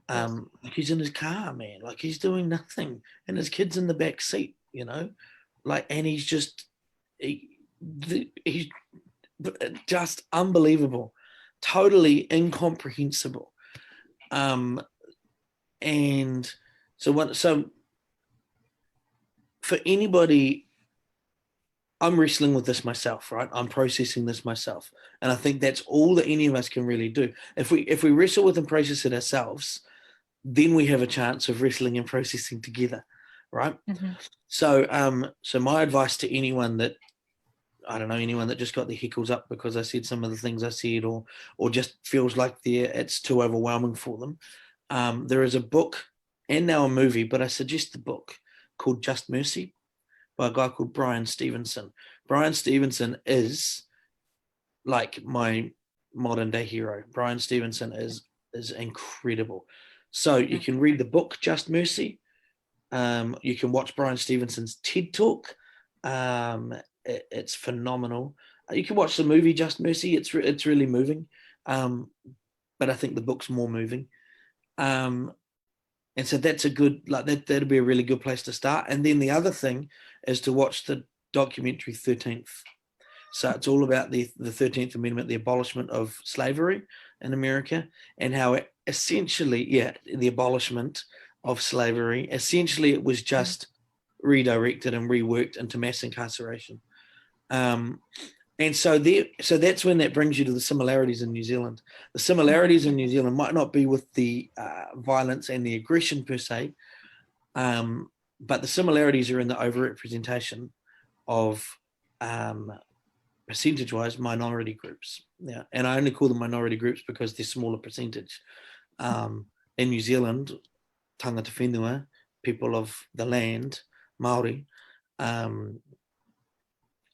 Like, he's in his car, man, like he's doing nothing, and his kid's in the back seat, like, and he's just he's just unbelievable, totally incomprehensible. And so for anybody, I'm wrestling with this myself, right? I'm processing this myself. And I think that's all that any of us can really do. If we wrestle with and process it ourselves, then we have a chance of wrestling and processing together, right? Mm-hmm. So my advice to anyone that, I don't know, anyone that just got their heckles up because I said some of the things I said, or just feels like it's too overwhelming for them. There is a book and now a movie, but I suggest the book called Just Mercy by a guy called Brien Stevenson. Brien Stevenson is like my modern day hero. Brien Stevenson is incredible. So you can read the book Just Mercy. You can watch Brien Stevenson's TED Talk. It's phenomenal. You can watch the movie Just Mercy. It's really moving, but I think the book's more moving. And so that's a good, like that'd be a really good place to start. And then the other thing is to watch the documentary 13th. So it's all about the 13th Amendment, the abolishment of slavery in America, and how it essentially, the abolishment of slavery, essentially it was just redirected and reworked into mass incarceration. And so that's when that brings you to the similarities in New Zealand. The similarities in New Zealand might not be with the violence and the aggression per se, but the similarities are in the overrepresentation of percentage-wise minority groups. Yeah, and I only call them minority groups because they're smaller percentage. In New Zealand, tangata whenua, people of the land, Māori,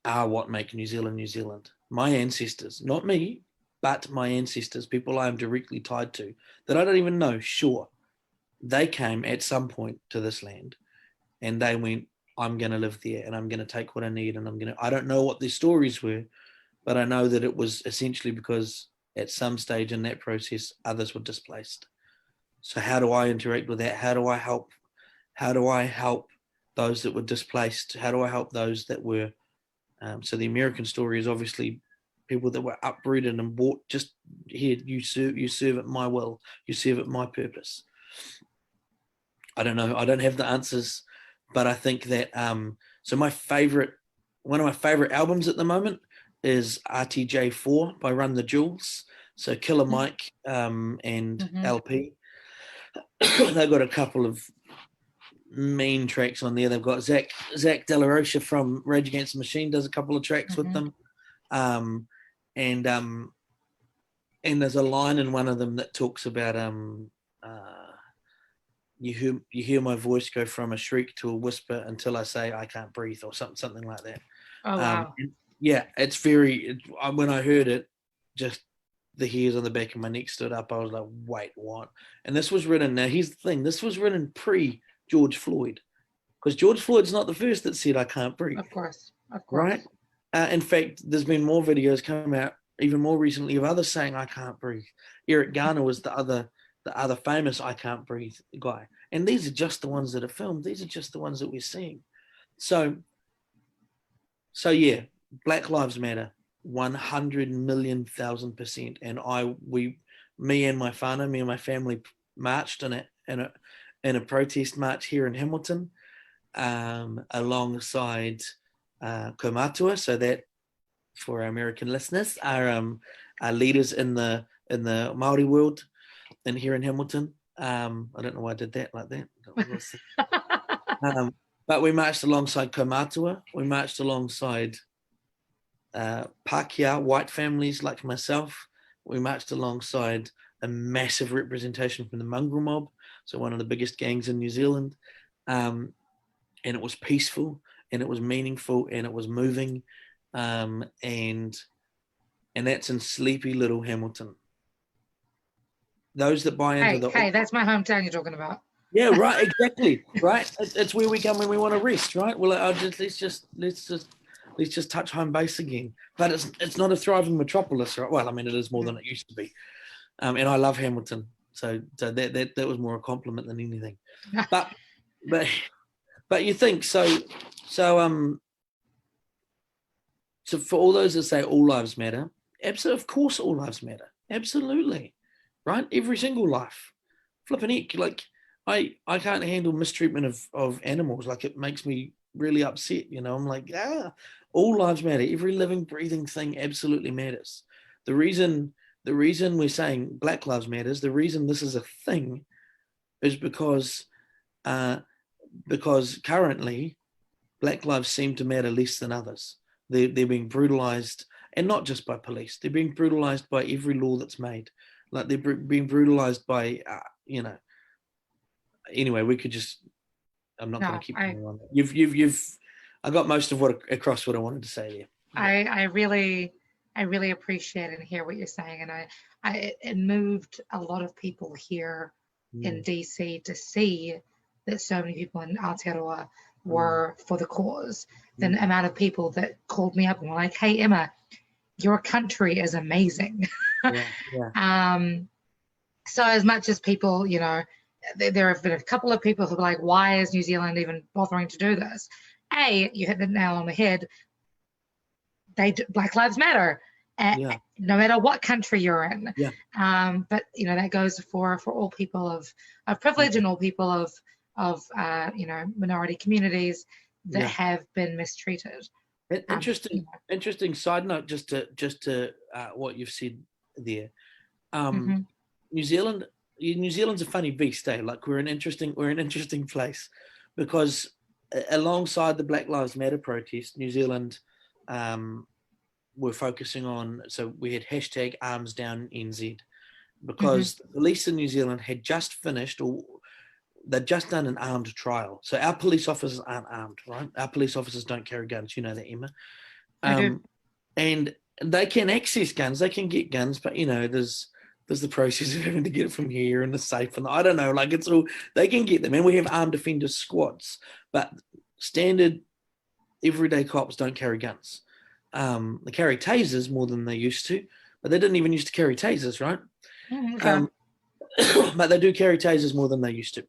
are what make New Zealand New Zealand. My ancestors, not me, but my ancestors, people I am directly tied to, that I don't even know, sure, they came at some point to this land and they went, I'm going to live there and I'm going to take what I need, and I don't know what their stories were, but I know that it was essentially because at some stage in that process, others were displaced. So how do I interact with that? How do I help? How do I help those that were displaced? How do I help those that were, so the American story is obviously people that were uprooted and bought, just here, you serve at my will, you serve at my purpose. I don't know. I don't have the answers, but I think that, so one of my favorite albums at the moment is RTJ4 by Run the Jewels. So Killer Mike and LP. They've got a couple of mean tracks on there. They've got Zach De La Rocha from Rage Against the Machine does a couple of tracks with them. And there's a line in one of them that talks about you hear my voice go from a shriek to a whisper until I say I can't breathe, or something like that. Oh wow. It's when I heard it, just the hairs on the back of my neck stood up. I was like, wait, what? And this was written, now here's the thing, this was written pre George Floyd, because George Floyd's not the first that said I can't breathe. Of course. Right? In fact, there's been more videos coming out even more recently of others saying I can't breathe. Eric Garner was the other famous I can't breathe guy. And these are just the ones that are filmed. These are just the ones that we're seeing. So yeah, Black Lives Matter, 100,000,000%. And me and my family marched in a protest march here in Hamilton, alongside Kaumatua. So that, for our American listeners, are leaders in the Māori world and here in Hamilton. I don't know why I did that like that. But we marched alongside Kaumatua. We marched alongside Pākehā, white families like myself. We marched alongside a massive representation from the mongrel mob, so one of the biggest gangs in New Zealand. And it was peaceful, and it was meaningful, and it was moving. And that's in sleepy little Hamilton. Those that buy into that's my hometown you're talking about. Yeah, right, exactly, right. It's where we come when we want to rest, right? Well, let's just touch home base again. But it's not a thriving metropolis, right? Well, I mean, it is more than it used to be. And I love Hamilton, so that was more a compliment than anything. But you think so for all those that say all lives matter, of course all lives matter, absolutely, right? Every single life, flipping heck, like I can't handle mistreatment of animals. Like, it makes me really upset. I'm like, all lives matter. Every living, breathing thing absolutely matters. The reason we're saying Black Lives Matters, the reason this is a thing, is because currently Black lives seem to matter less than others. They're being brutalized, and not just by police. They're being brutalized by every law that's made. Like they're being brutalized by, Anyway, we could just. I'm not going to keep going on that. I got most of across what I wanted to say there. I really appreciate and hear what you're saying, and it moved a lot of people here in DC to see that so many people in Aotearoa were for the cause. The amount of people that called me up and were like, "Hey Emma, your country is amazing." So as much as people, there have been a couple of people who are like, "Why is New Zealand even bothering to do this?" You hit the nail on the head. Black Lives Matter, no matter what country you're in. But that goes for all people of privilege and all people of minority communities that have been mistreated. Interesting side note, just to what you've said there. New Zealand's a funny beast, eh? Like we're an interesting place, because alongside the Black Lives Matter protest, New Zealand were focusing on. So we had hashtag Arms Down NZ, because the police in New Zealand had just finished, or they'd just done an armed trial. So our police officers aren't armed, right? Our police officers don't carry guns. You know that, Emma. I do. And they can access guns. They can get guns, but there's the process of having to get it from here and the safe, and I don't know. Like it's all, they can get them, and we have armed offender squads, but standard everyday cops don't carry guns. They carry tasers more than they used to, but they didn't even used to carry tasers, right? But they do carry tasers more than they used to.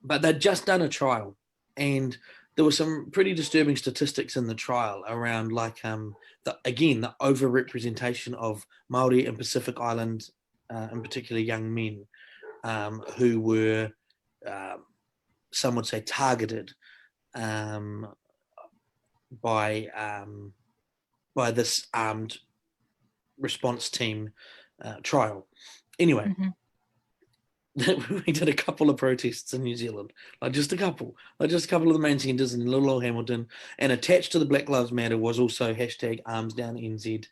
But they'd just done a trial, and there were some pretty disturbing statistics in the trial around, like, the over-representation of Māori and Pacific Island, in particular young men, who were, some would say, targeted by this armed response team trial. Anyway, we did a couple of protests in New Zealand, just a couple of the main centres in little old Hamilton, and attached to the Black Lives Matter was also hashtag Arms Down NZ.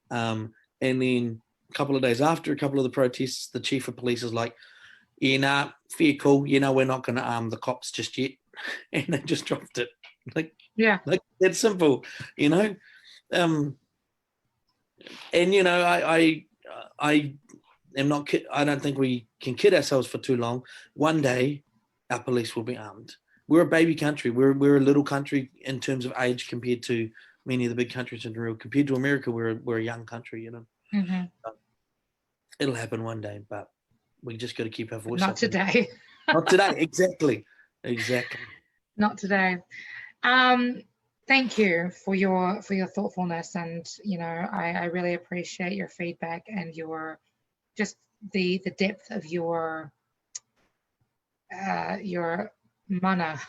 And then a couple of days after a couple of the protests, the chief of police is like, fair call, we're not going to arm the cops just yet. And they just dropped it. Like that's simple, and I am not. I don't think we can kid ourselves for too long. One day, our police will be armed. We're a baby country. We're a little country in terms of age compared to many of the big countries in the world. Compared to America, we're a young country. It'll happen one day, but we just got to keep our voice up. Not today. Not today. Exactly. Not today. Thank you for your thoughtfulness, and I really appreciate your feedback and your just the depth of your mana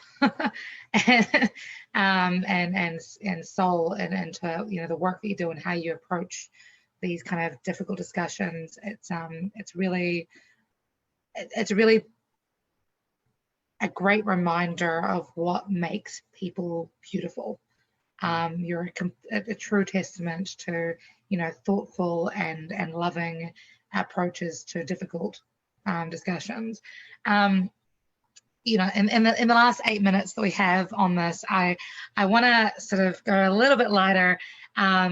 and soul, and into the work that you do and how you approach these kind of difficult discussions. It's really a great reminder of what makes people beautiful. You're a true testament to thoughtful and loving approaches to difficult discussions. In the last 8 minutes that we have on this, I want to sort of go a little bit lighter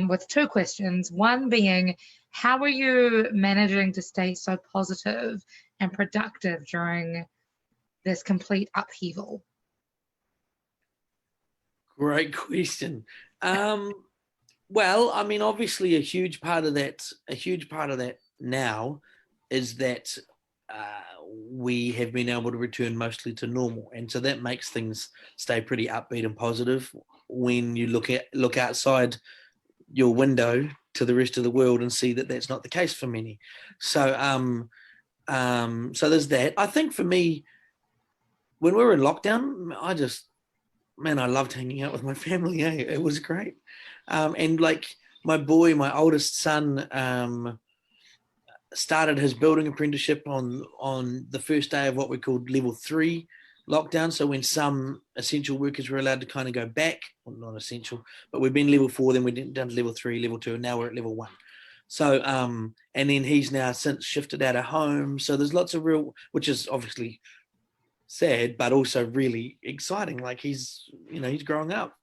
with two questions. One being, how are you managing to stay so positive and productive during this complete upheaval? Great question. Well, I mean, obviously a huge part of that now is that we have been able to return mostly to normal, and so that makes things stay pretty upbeat and positive when you look outside your window to the rest of the world and see that that's not the case for many. So so there's that. I think for me, when we were in lockdown, I just man, I loved hanging out with my family. It was great. And like my oldest son, started his building apprenticeship on the first day of what we called level 3 lockdown. So when some essential workers were allowed to kind of go back, well, not essential, but we've been level 4, then we went down to level 3, level 2, and now we're at level 1. So and then he's now since shifted out of home. So there's lots of real, which is obviously sad, but also really exciting. Like he's growing up.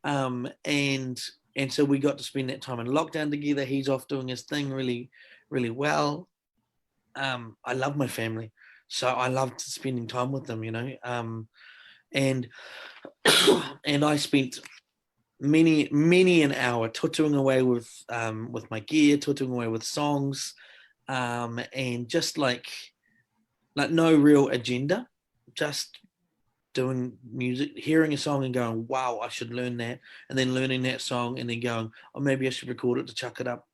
And so we got to spend that time in lockdown together. He's off doing his thing really, really well. I love my family, so I loved spending time with them, and and I spent many an hour tutoring away with my gear, tutoring away with songs, and just like no real agenda, just doing music, hearing a song and going, wow, I should learn that, and then learning that song and then going, oh, maybe I should record it to chuck it up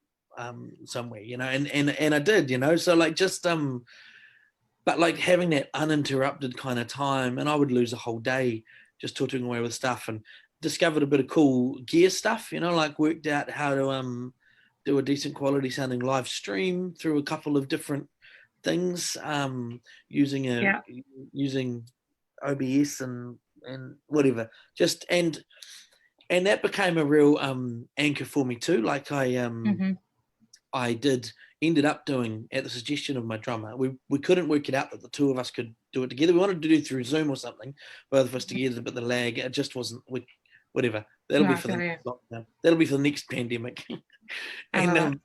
somewhere, and I did, so like just but like having that uninterrupted kind of time, and I would lose a whole day just tutoring away with stuff, and discovered a bit of cool gear stuff, like worked out how to do a decent quality sounding live stream through a couple of different things, using OBS and whatever, just and that became a real anchor for me too. Like I ended up doing, at the suggestion of my drummer, we couldn't work it out that the two of us could do it together. We wanted to do it through Zoom or something, both of us together, but the lag, it just wasn't, whatever. That'll be for the next lockdown. That'll be for the next pandemic. And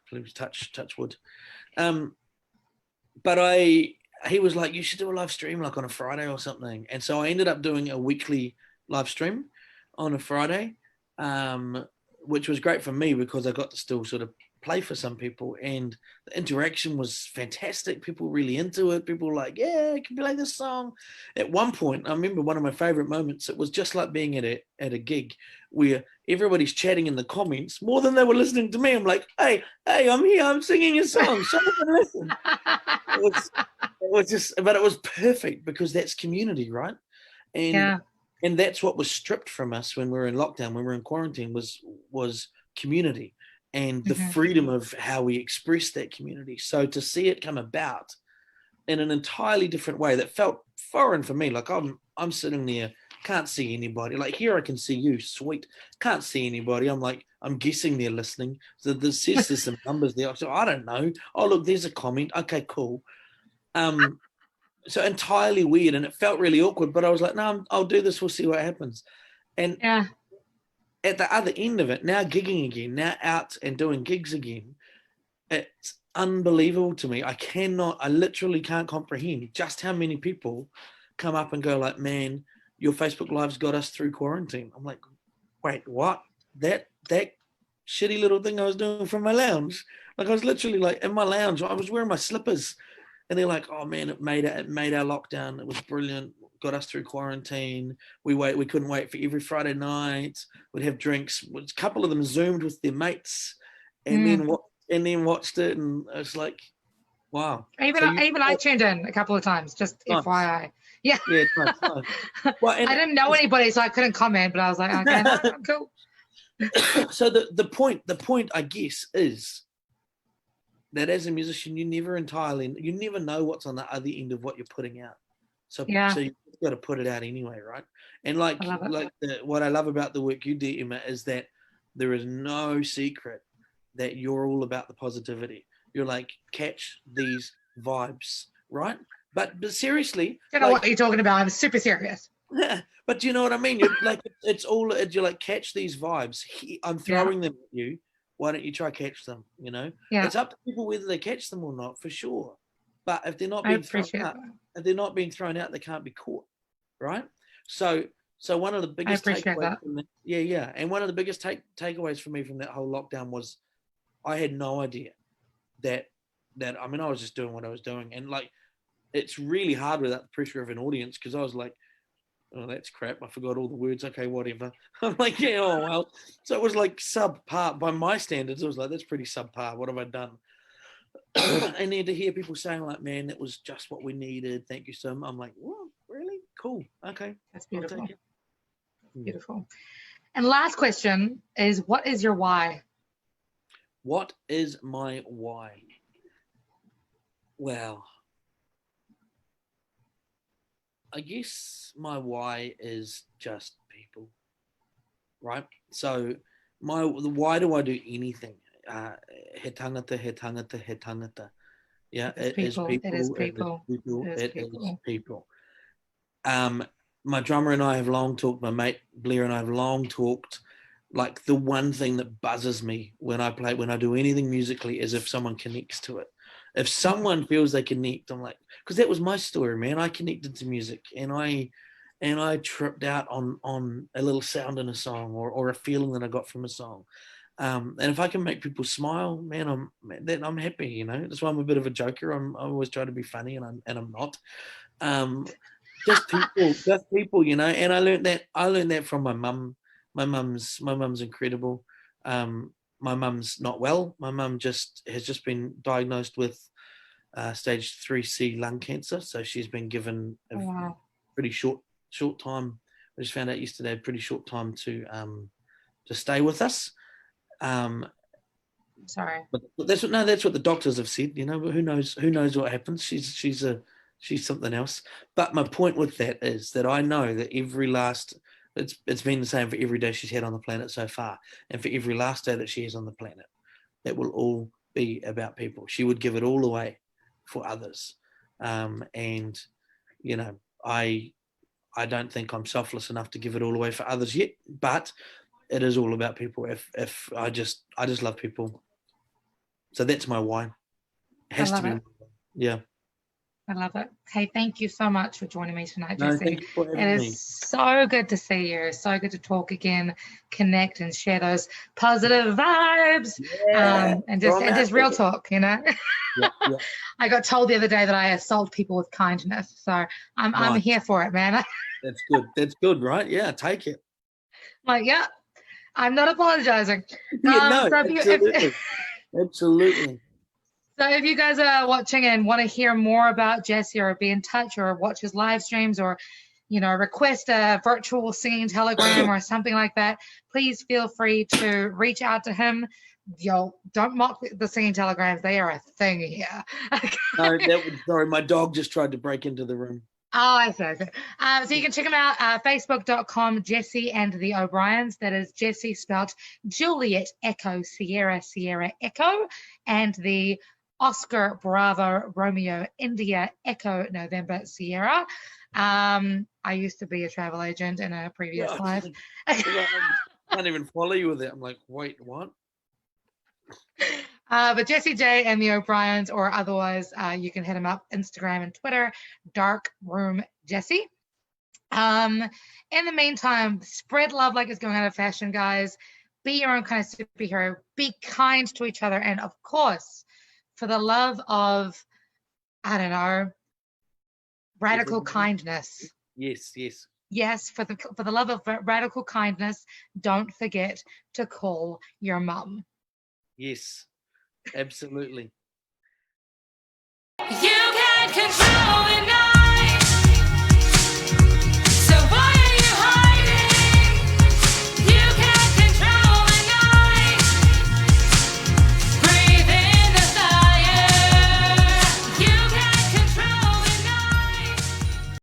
please touch wood. But he was like, you should do a live stream like on a Friday or something. And so I ended up doing a weekly live stream on a Friday, which was great for me because I got to still sort of play for some people, and the interaction was fantastic. People were really into it. People were like, yeah, I can play this song. At one point, I remember one of my favorite moments, it was just like being at a gig where everybody's chatting in the comments more than they were listening to me. I'm like, hey, I'm here, I'm singing a song, shut up and listen. But it was perfect because that's community, right? And that's what was stripped from us when we were in lockdown, when we were in quarantine, was community and the freedom of how we express that community. So to see it come about in an entirely different way that felt foreign for me, like I'm sitting there, can't see anybody. Like here I can see you, sweet. Can't see anybody. I'm guessing they're listening. So there's some numbers there. So I don't know. Oh look, there's a comment. Okay, cool. So entirely weird, and it felt really awkward, but I was like, no, I'll do this. We'll see what happens. And at the other end of it, now gigging again, now out and doing gigs again, it's unbelievable to me. I literally can't comprehend just how many people come up and go like, man, your Facebook Live's got us through quarantine. I'm like, wait, what? That shitty little thing I was doing from my lounge. Like I was literally like in my lounge, I was wearing my slippers. And they're like, oh man, it made our lockdown. It was brilliant. Got us through quarantine. We couldn't wait for every Friday night. We'd have drinks. A couple of them Zoomed with their mates, and then watched it, and it's like, wow. Even I tuned in a couple of times, just nice. FYI. Yeah. Yeah, nice. Well, I didn't know anybody, so I couldn't comment. But I was like, okay, no, cool. So the point, I guess, is that as a musician, you never know what's on the other end of what you're putting out. So you've got to put it out anyway, right? And what I love about the work you do, Emma, is that there is no secret that you're all about the positivity. You're like, catch these vibes, right? But seriously, I don't know what you're talking about. I'm super serious. But do you know what I mean? You're like, you're like, catch these vibes. I'm throwing them at you. Why don't you try catch them? It's up to people whether they catch them or not, for sure. But if they're not being thrown out, they can't be caught, right? So one of the biggest takeaways from that, and one of the biggest takeaways for me from that whole lockdown was I had no idea that I was just doing what I was doing, and like it's really hard without the pressure of an audience, because I was like, oh, that's crap, I forgot all the words, okay, whatever. I'm like, yeah, oh well. So it was like subpar by my standards. It was like, that's pretty subpar, what have I done? And then to hear people saying like, man, that was just what we needed, thank you so much. I'm like, well, really Cool. Okay. That's I'll beautiful. take it. Beautiful. And last question is, what is your why? What is my why? Well, I guess my why is just people, right? So why do I do anything? He tangata, he tangata, he tangata. Yeah, It is it is people. It is people, it is people. people, It is it is people. people. My drummer and I have long talked, my mate Blair and I have long talked. Like the one thing that buzzes me when I do anything musically is if someone connects to it. If someone feels they connect, I'm like, because that was my story, man. I connected to music and I tripped out on a little sound in a song or a feeling that I got from a song. And if I can make people smile, man, I'm happy. You know, that's why I'm a bit of a joker. I always try to be funny, and I'm not. Um, just people, you know. And I learned that from my mum. My mum's incredible. My mum's not well. My mum has just been diagnosed with stage 3C lung cancer. So she's been given a Wow. pretty short time. I just found out yesterday, a pretty short time to stay with us. Sorry. But that's what the doctors have said. You know, but who knows what happens? She's something else. But my point with that is that I know that it's been the same for every day she's had on the planet so far, and for every last day that she has on the planet, that will all be about people. She would give it all away for others, and you know, I don't think I'm selfless enough to give it all away for others yet, but it is all about people. If I just love people, so that's my why. It I has to love be, it. yeah. I love it. Hey, thank you so much for joining me tonight, No, Jesse. thank you for It having is me. so good to see you. So good to talk again, connect, and share those positive vibes. Yeah, And from just out real there. talk, you know. Yeah, yeah. I got told the other day that I assault people with kindness, so I'm Nice. here for it, man. I'm That's good. That's good, right? Yeah, take it. like, yeah, I'm not apologizing. Yeah, no, So absolutely, absolutely. so if you guys are watching and want to hear more about Jesse or be in touch or watch his live streams or, you know, request a virtual singing telegram or something like that, please feel free to reach out to him. Yo, don't mock the singing telegrams. They are a thing here. No, sorry, my dog just tried to break into the room. Oh, I see. So you can check them out, facebook.com, Jesse and the O'Briens. That is Jesse spelled Juliet Echo Sierra Sierra Echo, and the Oscar Bravo Romeo India Echo November Sierra. I used to be a travel agent in a previous Yeah, life. I can't even follow you with it. I'm like, wait, what? But Jesse J and the O'Briens, or otherwise, you can hit him up Instagram and Twitter, Dark Room Jesse. In the meantime, spread love like it's going out of fashion, guys. Be your own kind of superhero. Be kind to each other, and of course, for the love of, I don't know, radical Everybody? kindness. Yes, yes. Yes, for the love of radical kindness, don't forget to call your mum. Yes, absolutely.